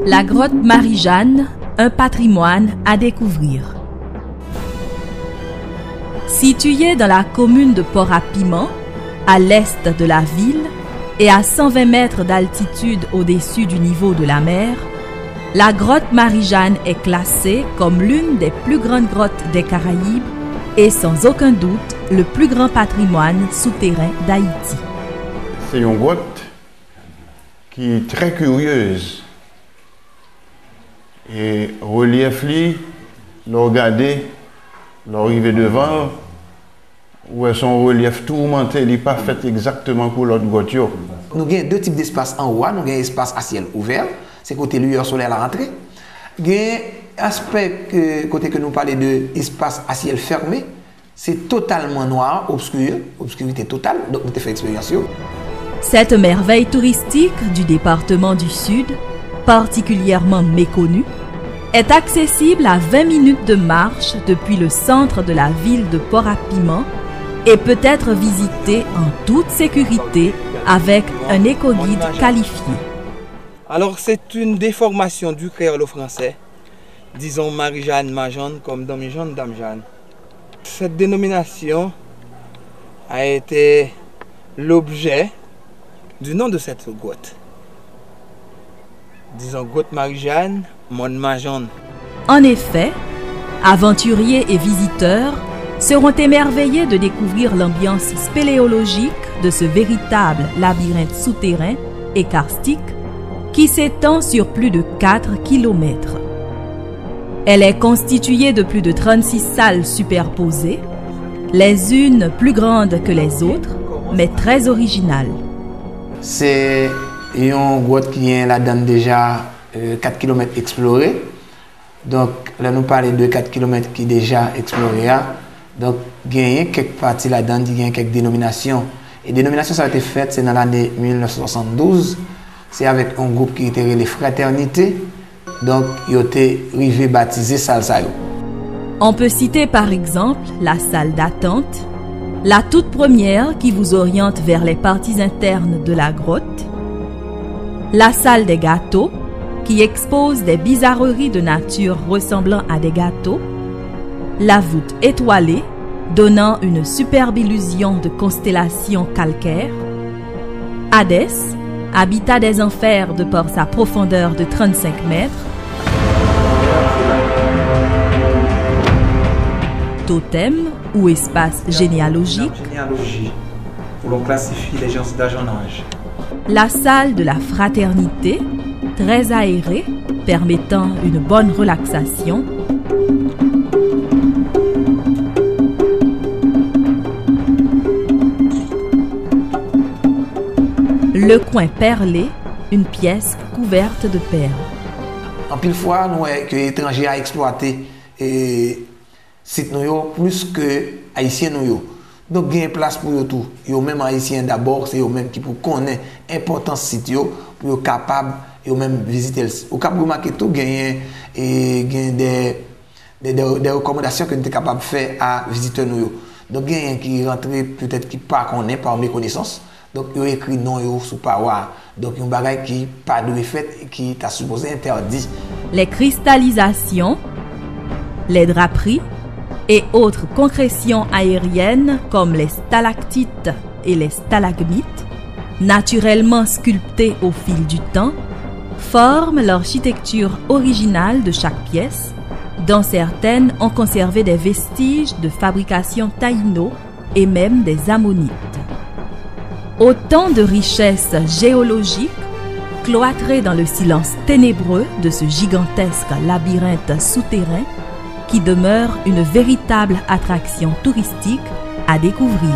La grotte Marie-Jeanne, un patrimoine à découvrir. Située dans la commune de Port-à-Piment, à l'est de la ville et à 120 mètres d'altitude au-dessus du niveau de la mer, la grotte Marie-Jeanne est classée comme l'une des plus grandes grottes des Caraïbes et sans aucun doute le plus grand patrimoine souterrain d'Haïti. C'est une grotte qui est très curieuse. Et relief, l'on regarde, l'on arrive devant, où son relief tourmenté, il n'est pas fait exactement pour l'autre grotte. Nous avons deux types d'espace en haut. Nous avons un espace à ciel ouvert, c'est côté lueur solaire à l'entrée. Nous avons un aspect côté que nous parlons d'espace à ciel fermé, c'est totalement noir, obscur, obscurité totale, donc nous avons fait expérience. Cette merveille touristique du département du Sud, particulièrement méconnue, est accessible à 20 minutes de marche depuis le centre de la ville de Port-à-Piment et peut être visitée en toute sécurité avec un éco-guide qualifié. Alors c'est une déformation du créole français, disons Marie-Jeanne, Majeanne comme Dame-Jeanne, Dame-Jeanne. Cette dénomination a été l'objet du nom de cette grotte. Disons grotte Marie-Jeanne, Monde Majeanne. En effet, aventuriers et visiteurs seront émerveillés de découvrir l'ambiance spéléologique de ce véritable labyrinthe souterrain et karstique qui s'étend sur plus de 4 km. Elle est constituée de plus de 36 salles superposées, les unes plus grandes que les autres, mais très originales. C'est une grotte qui est là-dedans déjà 4 km explorés. Donc là nous parlons de 4 km qui est déjà exploré. Donc il y a quelques parties là-dedans, il y a quelques dénominations. Et dénomination ça a été faite, c'est dans l'année 1972. C'est avec un groupe qui était les Fraternités. Donc il a été arrivé baptisé salle ça. On peut citer par exemple la salle d'attente, la toute première qui vous oriente vers les parties internes de la grotte, la salle des gâteaux, qui expose des bizarreries de nature ressemblant à des gâteaux, la voûte étoilée, donnant une superbe illusion de constellation calcaire, Hadès, habitat des enfers de par sa profondeur de 35 mètres, Totem ou espace généalogique, où l'on classifie les gens d'âge en âge. La salle de la fraternité, très aérée, permettant une bonne relaxation. Le coin perlé, une pièce couverte de perles. En pile fois, nous que les étrangers à exploiter site nous plus que haïtiens nous. Donc il y a une place pour eux tout. Yo même haïtiens d'abord, c'est eux même qui pour connaître l'importance site yo pour être capable et même visiter. Au cap remarquer tout gagner et des recommandations que nous sommes capables de faire à visiteurs nous. Donc il y a qui rentre peut-être qui pas connaît par méconnaissance. Donc il écrit non yo sous paroi. Donc un bagage qui pas de fait et qui t'a supposé interdit. Les cristallisations, les draperies et autres concrétions aériennes comme les stalactites et les stalagmites, naturellement sculptées au fil du temps, forment l'architecture originale de chaque pièce, dont certaines ont conservé des vestiges de fabrication taïno et même des ammonites. Autant de richesses géologiques cloîtrées dans le silence ténébreux de ce gigantesque labyrinthe souterrain qui demeure une véritable attraction touristique à découvrir.